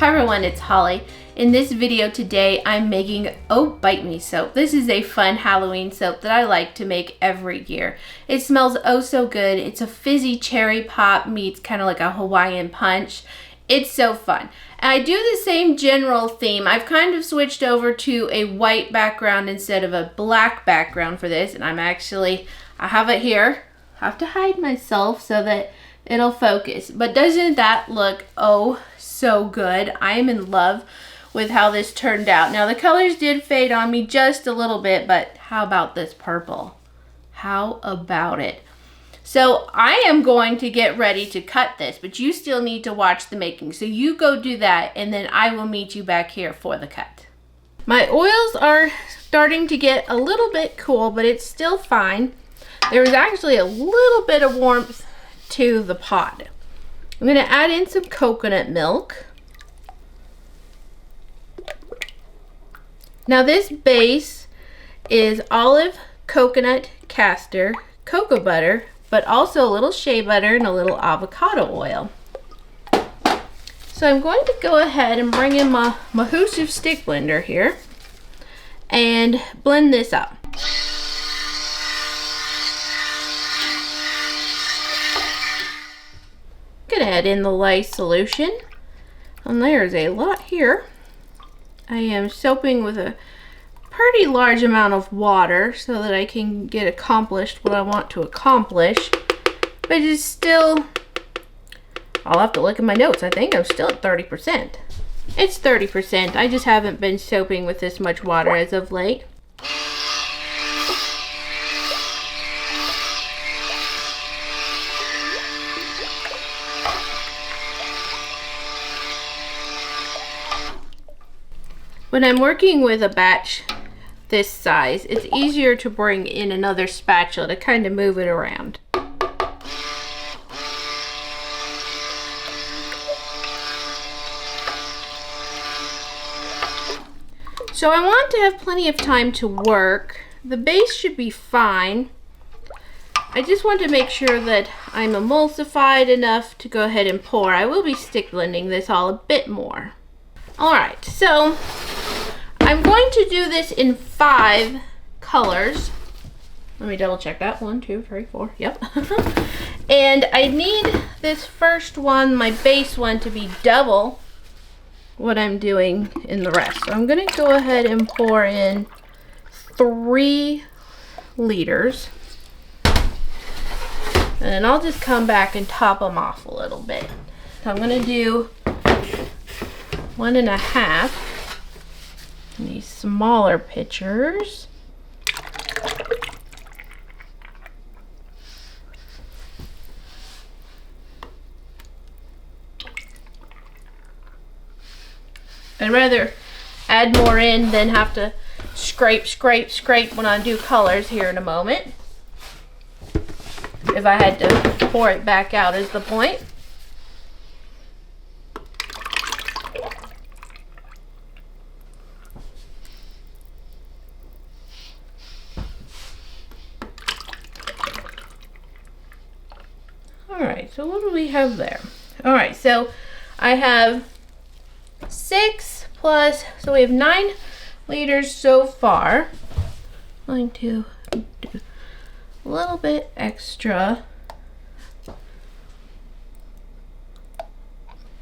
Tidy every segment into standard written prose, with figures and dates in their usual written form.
Hi everyone, it's Holly. In this video today, I'm making Oh Bite Me soap. This is a fun Halloween soap that I like to make every year. It smells oh so good. It's a fizzy cherry pop meets kind of like a Hawaiian punch. It's so fun. And I do the same general theme. I've kind of switched over to a white background instead of a black background for this. And I have it here. I have to hide myself so that it'll focus. But doesn't that look oh so good? I am in love with how this turned out. Now the colors did fade on me just a little bit, but how about this purple? How about it? So I am going to get ready to cut this, but you still need to watch the making. So you go do that, and then I will meet you back here for the cut. My oils are starting to get a little bit cool, but it's still fine. There is actually a little bit of warmth to the pot. I'm going to add in some coconut milk. Now this base is olive, coconut, castor, cocoa butter, but also a little shea butter and a little avocado oil. So I'm going to go ahead and bring in my Mahusive stick blender here and blend this up. Gonna add in the lye solution, and there's a lot here. I am soaping with a pretty large amount of water so that I can get accomplished what I want to accomplish, but it's still, I'll have to look at my notes. I think I'm still at 30%. It's 30%. I just haven't been soaping with this much water as of late. When I'm working with a batch this size, it's easier to bring in another spatula to kind of move it around. So I want to have plenty of time to work. The base should be fine. I just want to make sure that I'm emulsified enough to go ahead and pour. I will be stick blending this all a bit more. Alright, so I'm going to do this in 5 colors. Let me double check that. 1, 2, 3, 4. Yep. And I need this first one, my base one, to be double what I'm doing in the rest. So I'm going to go ahead and pour in 3 liters. And then I'll just come back and top them off a little bit. So I'm going to do 1.5 in these smaller pitchers. I'd rather add more in than have to scrape when I do colors here in a moment. If I had to pour it back out is the point. Alright, so what do we have there? Alright, so I have 6 plus, so we have 9 liters so far. I'm going to do a little bit extra.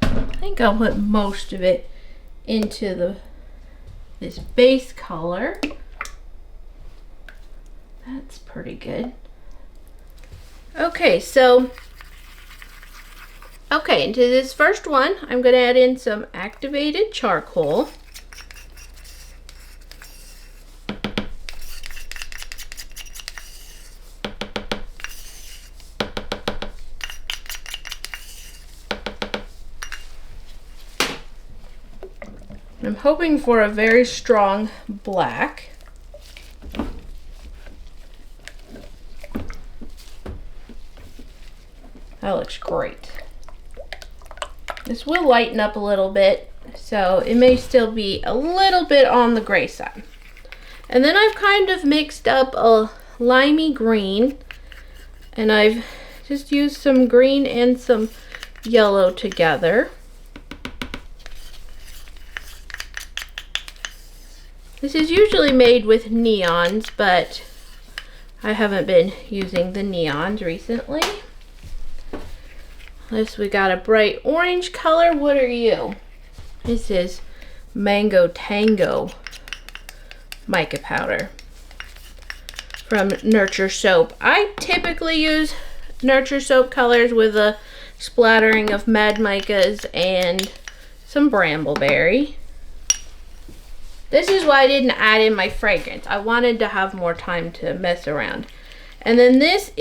I think I'll put most of it into this base color. That's pretty good. Okay, so into this first one, I'm going to add in some activated charcoal. I'm hoping for a very strong black. That looks great. This will lighten up a little bit, so it may still be a little bit on the gray side. And then I've kind of mixed up a limey green, and I've just used some green and some yellow together. This is usually made with neons, but I haven't been using the neons recently. This, we got a bright orange color. What are you? This is Mango Tango mica powder from Nurture Soap. I typically use Nurture Soap colors with a splattering of Mad Micas and some Bramble Berry. This is why I didn't add in my fragrance. I wanted to have more time to mess around. And then this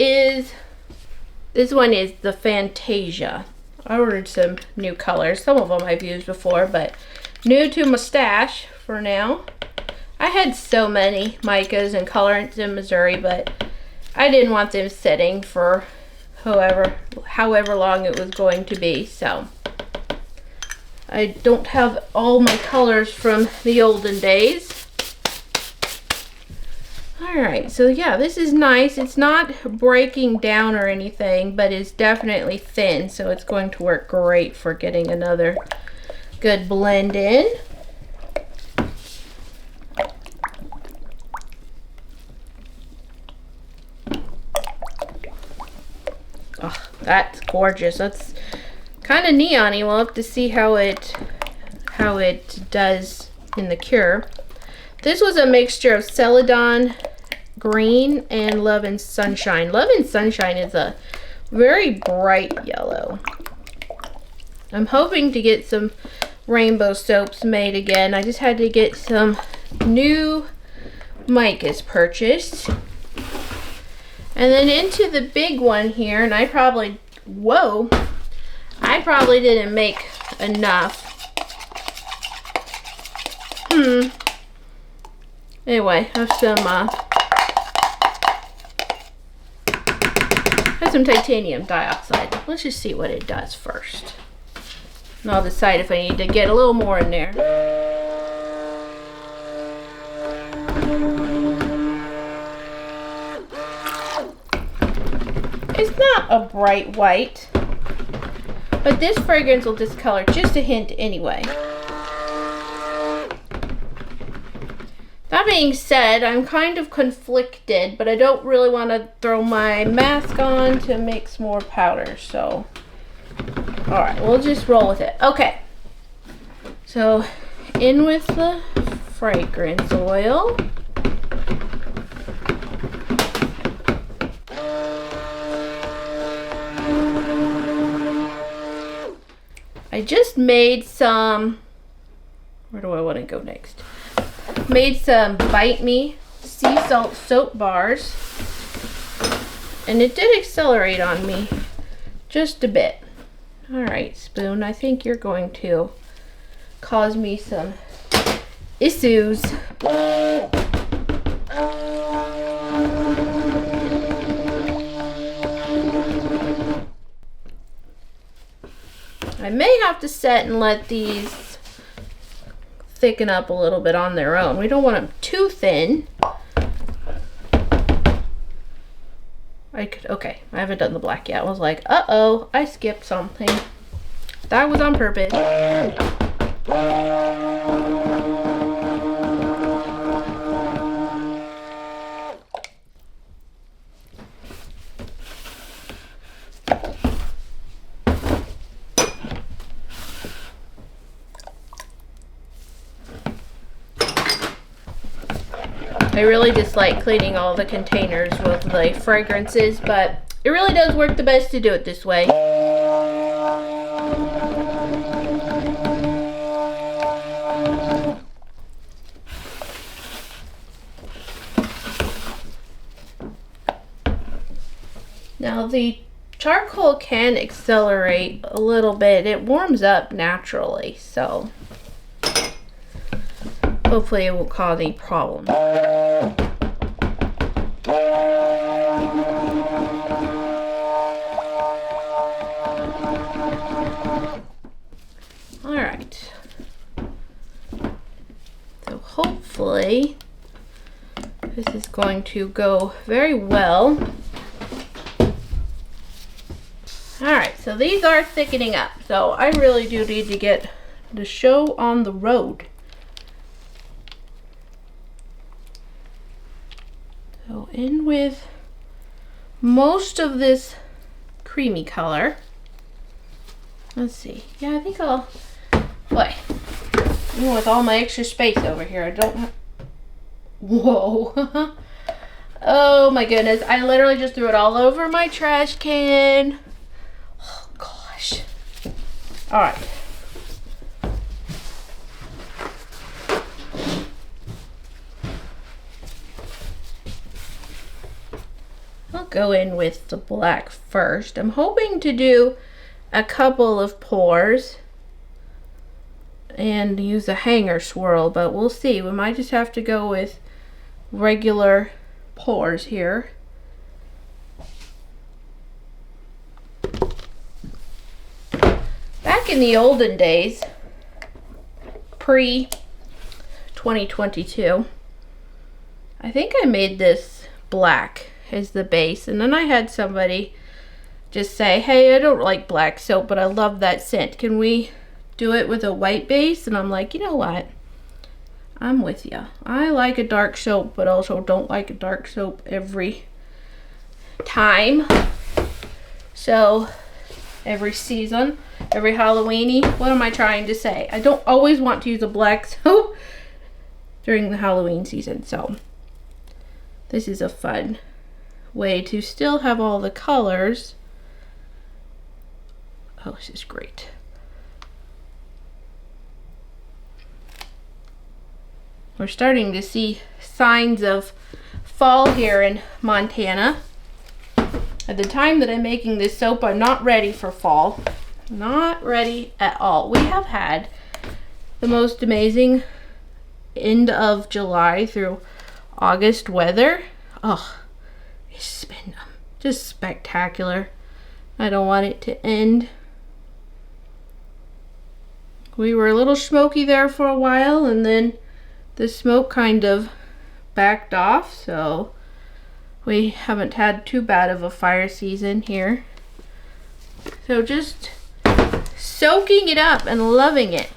one is the Fantasia. I ordered some new colors. Some of them I've used before, but new to my stash for now. I had so many micas and colorants in Missouri, but I didn't want them sitting for however long it was going to be, so I don't have all my colors from the olden days. Alright, so yeah, this is nice. It's not breaking down or anything, but it's definitely thin, so it's going to work great for getting another good blend in. Oh, that's gorgeous. That's kind of neon-y. We'll have to see how it does in the cure. This was a mixture of Celadon Green and Lovin Sunshine. Lovin Sunshine is a very bright yellow. I'm hoping to get some rainbow soaps made again. I just had to get some new micas purchased. And then into the big one here, and I probably didn't make enough. Anyway, I have some titanium dioxide. Let's just see what it does first. And I'll decide if I need to get a little more in there. It's not a bright white, but this fragrance will discolor just a hint anyway. That being said, I'm kind of conflicted, but I don't really want to throw my mask on to mix more powder, so alright, we'll just roll with it. Okay, so in with the fragrance oil. I just made some, where do I want to go next? Made some Bite Me sea salt soap bars, and it did accelerate on me just a bit. Alright, spoon, I think you're going to cause me some issues. I may have to set and let these thicken up a little bit on their own. We don't want them too thin. Okay, I haven't done the black yet. I was like, uh-oh, I skipped something. That was on purpose. I really dislike cleaning all the containers with the fragrances, but it really does work the best to do it this way. Now the charcoal can accelerate a little bit. It warms up naturally, so hopefully it won't cause any problems. Alright. So hopefully this is going to go very well. Alright, so these are thickening up. So I really do need to get the show on the road. So in with most of this creamy color. Let's see. Yeah, I think I'll, boy, even with all my extra space over here, I don't have, whoa. Oh my goodness, I literally just threw it all over my trash can. Oh gosh. All right. I'll go in with the black first. I'm hoping to do a couple of pours and use a hanger swirl, but we'll see. We might just have to go with regular pours here. Back in the olden days, pre-2022, I think I made this black as the base, and then I had somebody just say, hey, I don't like black soap, but I love that scent. Can we do it with a white base? And I'm like, you know what? I'm with you. I like a dark soap, but also don't like a dark soap every time. So every season, every Halloweeny, what am I trying to say? I don't always want to use a black soap during the Halloween season. So this is a fun way to still have all the colors. Oh, this is great. We're starting to see signs of fall here in Montana. At the time that I'm making this soap, I'm not ready for fall. Not ready at all. We have had the most amazing end of July through August weather. Oh, it's been just spectacular. I don't want it to end. We were a little smoky there for a while, and then the smoke kind of backed off, so we haven't had too bad of a fire season here. So just soaking it up and loving it.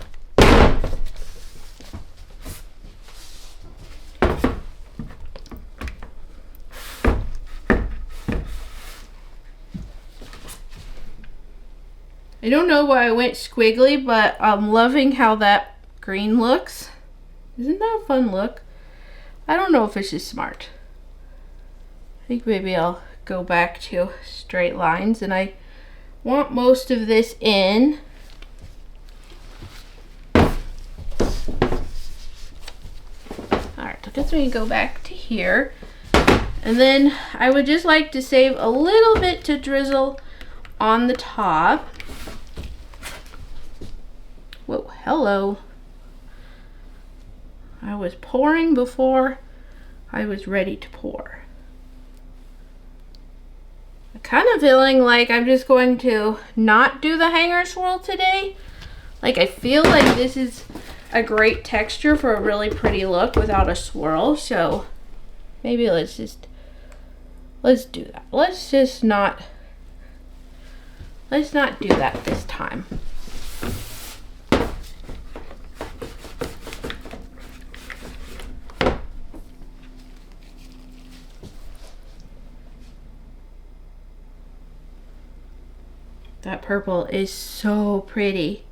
I don't know why I went squiggly, but I'm loving how that green looks. Isn't that a fun look? I don't know if it's just smart. I think maybe I'll go back to straight lines, and I want most of this in. Alright, I guess we can go back to here. And then I would just like to save a little bit to drizzle on the top. Whoa, hello. I was pouring before I was ready to pour. I'm kind of feeling like I'm just going to not do the hanger swirl today. Like, I feel like this is a great texture for a really pretty look without a swirl. So maybe let's do that. Let's not do that this time. That purple is so pretty.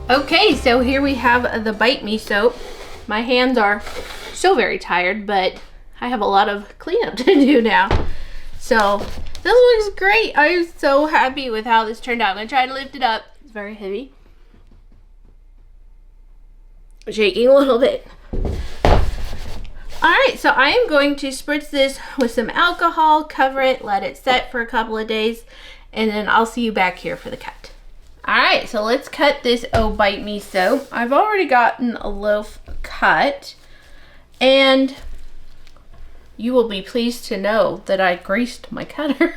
Okay, so here we have the Bite Me soap. My hands are so very tired, but I have a lot of cleanup to do now. So That looks great. I'm so happy with how this turned out. I'm gonna try to lift it up. It's very heavy. I'm shaking a little bit. Alright, so I am going to spritz this with some alcohol, cover it, let it set for a couple of days, and then I'll see you back here for the cut. Alright, so let's cut this Oh Bite Me soap. I've already gotten a loaf cut, and you will be pleased to know that I greased my cutter.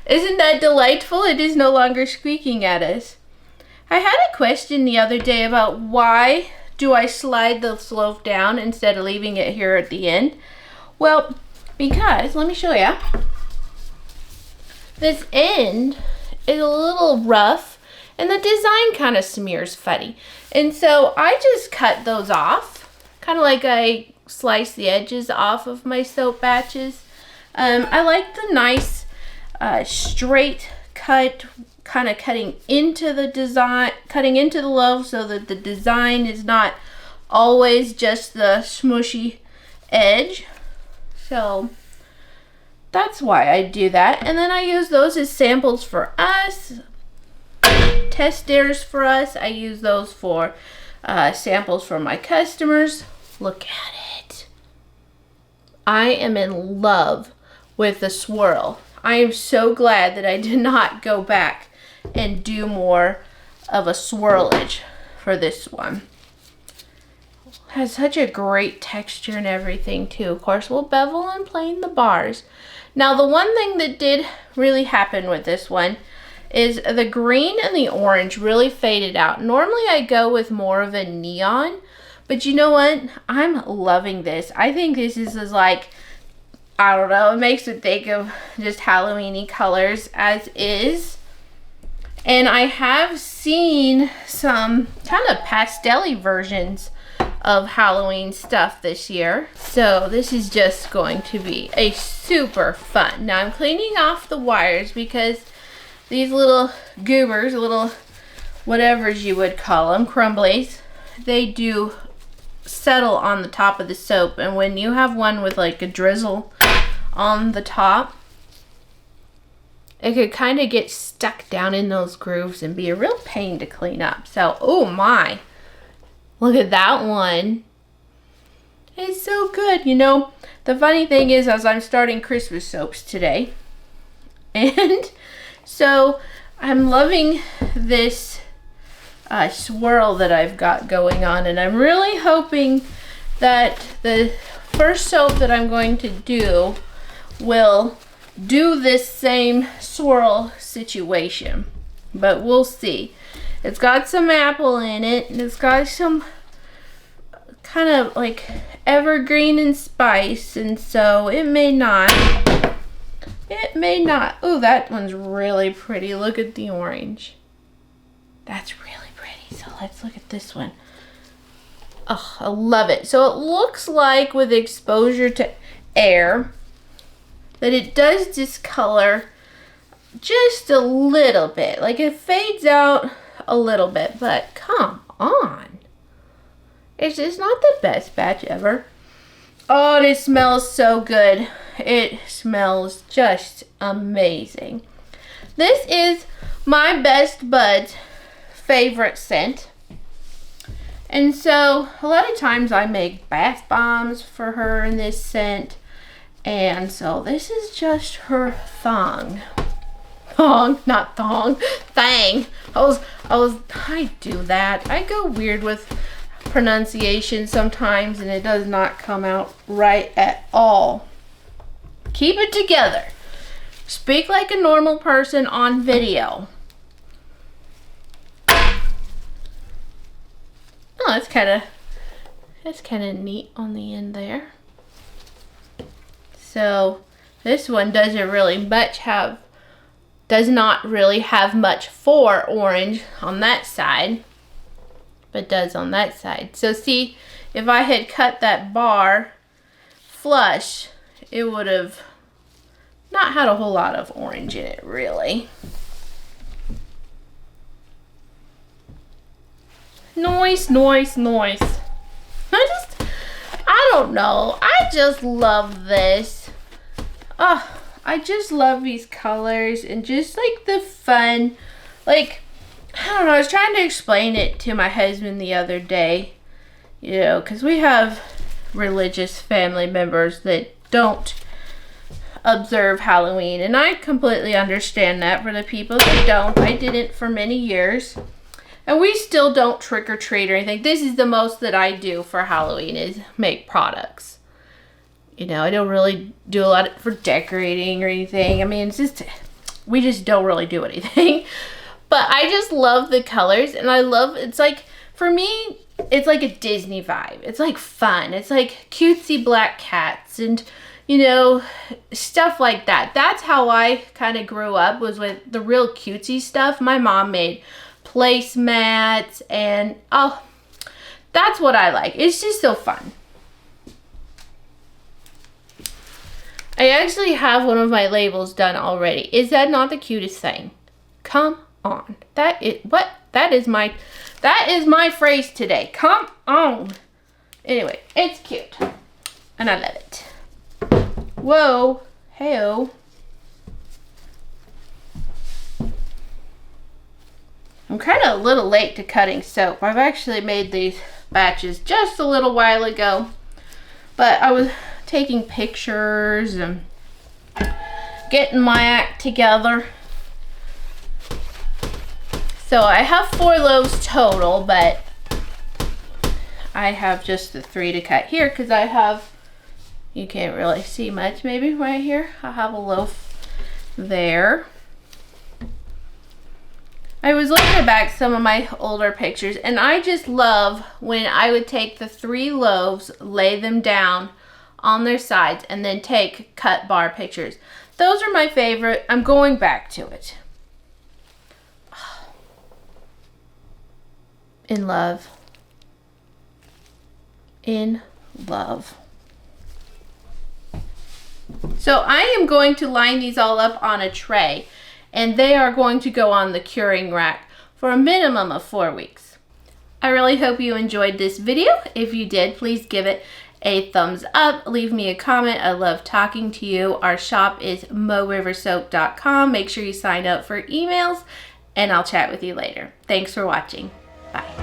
Isn't that delightful? It is no longer squeaking at us. I had a question the other day about why do I slide this loaf down instead of leaving it here at the end? Well, because, let me show you. This end is a little rough and the design kind of smears funny. And so I just cut those off, kind of like I slice the edges off of my soap batches. I like the nice straight cut, kind of cutting into the loaf so that the design is not always just the smushy edge. So that's why I do that. And then I use those as samples for us, testers for us. I use those for samples for my customers. Look at it. I am in love with the swirl. I am so glad that I did not go back and do more of a swirlage for this one. It has such a great texture and everything too. Of course, we'll bevel and plane the bars. Now, the one thing that did really happen with this one is the green and the orange really faded out. Normally, I go with more of a neon, but you know what? I'm loving this. I think this is like, I don't know, it makes me think of just Halloween-y colors as is. And I have seen some kind of pastel-y versions of Halloween stuff this year. So this is just going to be a super fun. Now I'm cleaning off the wires because these little goobers, little whatevers you would call them, crumblies, they do settle on the top of the soap. And when you have one with like a drizzle on the top, it could kind of get stuck down in those grooves and be a real pain to clean up. So, oh my, look at that one. It's so good. You know, the funny thing is, as I'm starting Christmas soaps today, and so I'm loving this swirl that I've got going on, and I'm really hoping that the first soap that I'm going to do will do this same swirl situation, but we'll see. It's got some apple in it, and it's got some kind of like evergreen and spice, and so it may not. Oh, that one's really pretty. Look at the orange. That's really pretty. So let's look at this one. Oh, I love it. So it looks like with exposure to air that it does discolor just a little bit. Like it fades out a little bit, but come on. It's just not the best batch ever. Oh, and it smells so good. It smells just amazing. This is my best bud's favorite scent. And so a lot of times I make bath bombs for her in this scent. And so this is just her thong. Thong, not thong. Thang. I do that. I go weird with pronunciation sometimes, and it does not come out right at all. Keep it together. Speak like a normal person on video. Oh, that's kind of neat on the end there. So this one does not really have much for orange on that side, but does on that side. So see, if I had cut that bar flush, it would have not had a whole lot of orange in it, really. Nice, nice, nice. I don't know. I just love this. Oh, I just love these colors and just like the fun, like, I don't know, I was trying to explain it to my husband the other day, you know, because we have religious family members that don't observe Halloween, and I completely understand that for the people that don't. I didn't for many years, and we still don't trick or treat or anything. This is the most that I do for Halloween is make products. You know, I don't really do a lot for decorating or anything. I mean, it's just, we just don't really do anything. But I just love the colors, and I love, it's like, for me, it's like a Disney vibe. It's like fun. It's like cutesy black cats and, you know, stuff like that. That's how I kind of grew up, was with the real cutesy stuff. My mom made placemats, and oh, that's what I like. It's just so fun. I actually have one of my labels done already. Is that not the cutest thing? Come on. That is my phrase today. Come on. Anyway, it's cute. And I love it. Whoa. Hey-oh. I'm kind of a little late to cutting soap. I've actually made these batches just a little while ago. But I was taking pictures and getting my act together. So I have 4 loaves total, but I have just the 3 to cut here because I have, you can't really see much maybe right here. I have a loaf there. I was looking back some of my older pictures, and I just love when I would take the 3 loaves, lay them down on their sides, and then take cut bar pictures. Those are my favorite. I'm going back to it. In love. In love. So I am going to line these all up on a tray, and they are going to go on the curing rack for a minimum of 4 weeks. I really hope you enjoyed this video. If you did, please give it a thumbs up. Leave me a comment. I love talking to you. Our shop is moriversoap.com. Make sure you sign up for emails, and I'll chat with you later. Thanks for watching. Bye.